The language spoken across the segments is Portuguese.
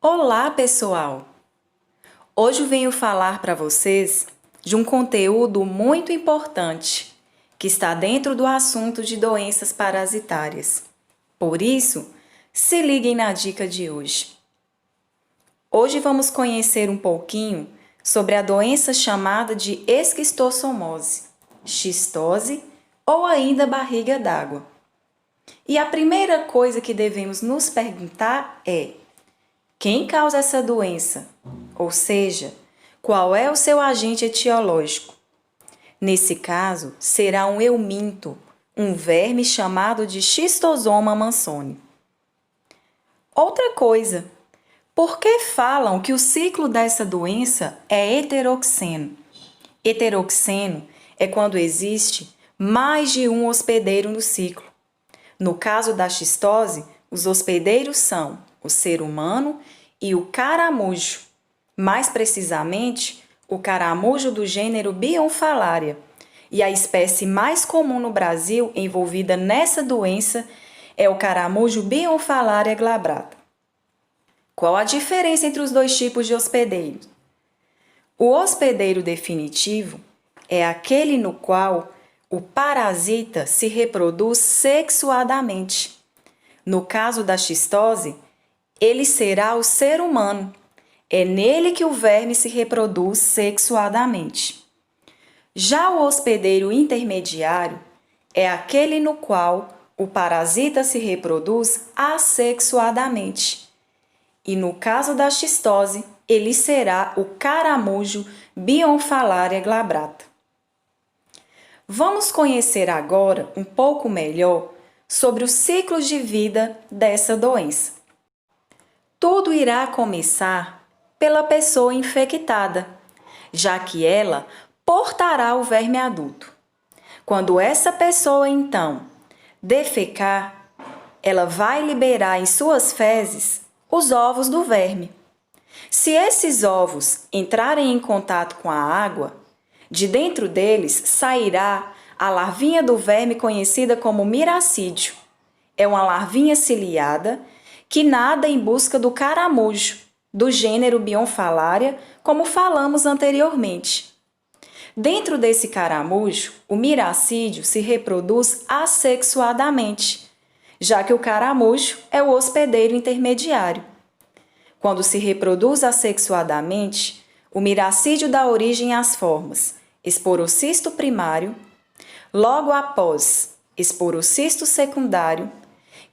Olá, pessoal! Hoje eu venho falar para vocês de um conteúdo muito importante que está dentro do assunto de doenças parasitárias. Por isso, se liguem na dica de hoje. Hoje vamos conhecer um pouquinho sobre a doença chamada de esquistossomose, xistose ou ainda barriga d'água. E a primeira coisa que devemos nos perguntar é: quem causa essa doença? Ou seja, qual é o seu agente etiológico? Nesse caso, será um euminto, um verme chamado de Schistosoma mansoni. Outra coisa, por que falam que o ciclo dessa doença é heteroxeno? Heteroxeno é quando existe mais de um hospedeiro no ciclo. No caso da xistose, os hospedeiros são o ser humano e o caramujo, mais precisamente, o caramujo do gênero Bionfalaria. E a espécie mais comum no Brasil envolvida nessa doença é o caramujo Bionfalaria glabrata. Qual a diferença entre os dois tipos de hospedeiros? O hospedeiro definitivo é aquele no qual o parasita se reproduz sexuadamente. No caso da xistose, ele será o ser humano. É nele que o verme se reproduz sexuadamente. Já o hospedeiro intermediário é aquele no qual o parasita se reproduz assexuadamente. E no caso da xistose, ele será o caramujo Bionfalaria glabrata. Vamos conhecer agora um pouco melhor sobre os ciclos de vida dessa doença. Tudo irá começar pela pessoa infectada, já que ela portará o verme adulto. Quando essa pessoa, então, defecar, ela vai liberar em suas fezes os ovos do verme. Se esses ovos entrarem em contato com a água, de dentro deles sairá a larvinha do verme conhecida como miracídio. É uma larvinha ciliada que nada em busca do caramujo, do gênero Bionfalaria, como falamos anteriormente. Dentro desse caramujo, o miracídio se reproduz assexuadamente, já que o caramujo é o hospedeiro intermediário. Quando se reproduz assexuadamente, o miracídio dá origem às formas esporocisto primário, logo após esporocisto secundário,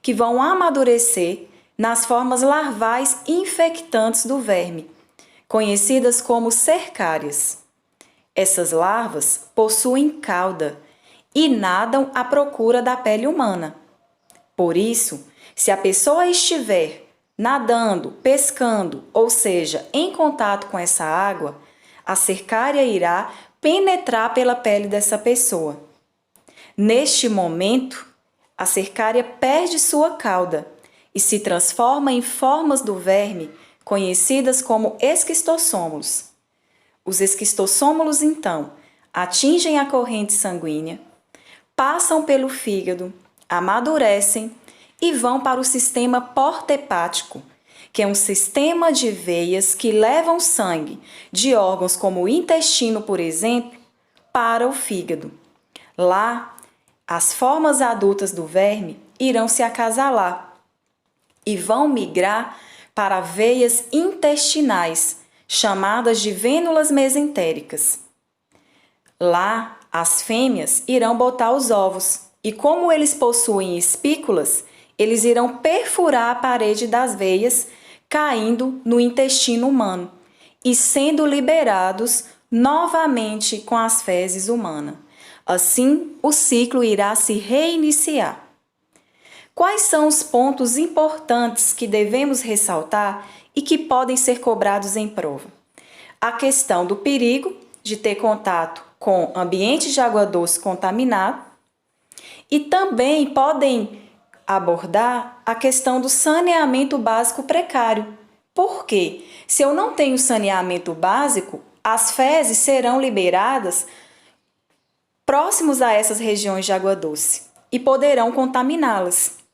que vão amadurecer nas formas larvais infectantes do verme, conhecidas como cercárias. Essas larvas possuem cauda e nadam à procura da pele humana. Por isso, se a pessoa estiver nadando, pescando, ou seja, em contato com essa água, a cercária irá penetrar pela pele dessa pessoa. Neste momento, a cercária perde sua cauda e se transforma em formas do verme conhecidas como esquistossômulos. Os esquistossômulos, então, atingem a corrente sanguínea, passam pelo fígado, amadurecem e vão para o sistema porta-hepático, que é um sistema de veias que levam sangue de órgãos como o intestino, por exemplo, para o fígado. Lá, as formas adultas do verme irão se acasalar e vão migrar para veias intestinais, chamadas de vênulas mesentéricas. Lá, as fêmeas irão botar os ovos e, como eles possuem espículas, eles irão perfurar a parede das veias, caindo no intestino humano e sendo liberados novamente com as fezes humanas. Assim, o ciclo irá se reiniciar. Quais são os pontos importantes que devemos ressaltar e que podem ser cobrados em prova? A questão do perigo de ter contato com ambientes de água doce contaminado e também podem abordar a questão do saneamento básico precário. Por quê? Se eu não tenho saneamento básico, as fezes serão liberadas próximos a essas regiões de água doce e poderão contaminá-las.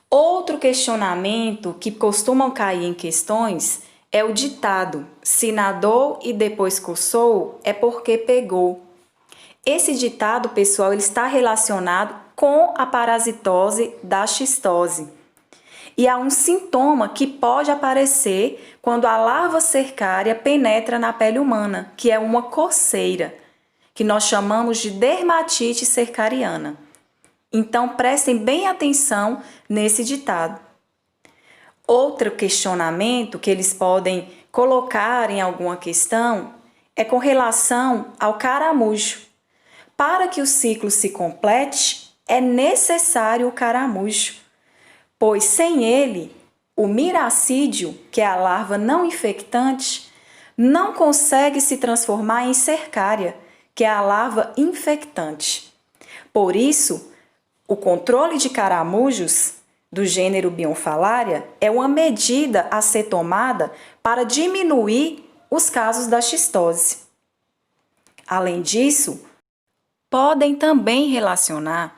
Outro questionamento que costumam cair em questões é o ditado: se nadou e depois coçou, é porque pegou. Esse ditado, pessoal, ele está relacionado com a parasitose da xistose. E há um sintoma que pode aparecer quando a larva cercária penetra na pele humana, que é uma coceira, que nós chamamos de dermatite cercariana. Então, prestem bem atenção nesse ditado. Outro questionamento que eles podem colocar em alguma questão é com relação ao caramujo. Para que o ciclo se complete, é necessário o caramujo, pois sem ele, o miracídio, que é a larva não infectante, não consegue se transformar em cercária, que é a larva infectante. Por isso, o controle de caramujos do gênero Bionfalaria é uma medida a ser tomada para diminuir os casos da xistose. Além disso, podem também relacionar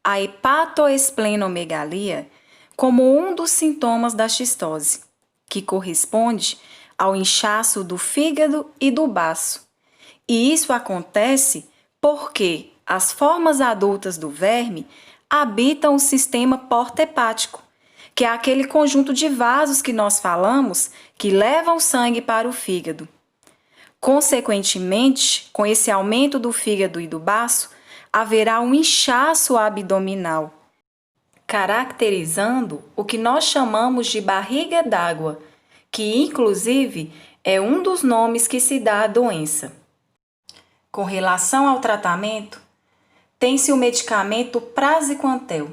a hepatoesplenomegalia como um dos sintomas da xistose, que corresponde ao inchaço do fígado e do baço. E isso acontece porque as formas adultas do verme habitam o sistema porta-hepático, que é aquele conjunto de vasos que nós falamos que levam sangue para o fígado. Consequentemente, com esse aumento do fígado e do baço, haverá um inchaço abdominal, caracterizando o que nós chamamos de barriga d'água, que inclusive é um dos nomes que se dá à doença. Com relação ao tratamento, tem-se o medicamento Praziquantel.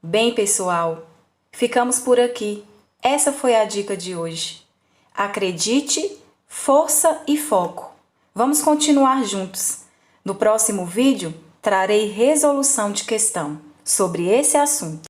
Bem, pessoal, ficamos por aqui. Essa foi a dica de hoje. Acredite, força e foco. Vamos continuar juntos. No próximo vídeo, trarei resolução de questão sobre esse assunto.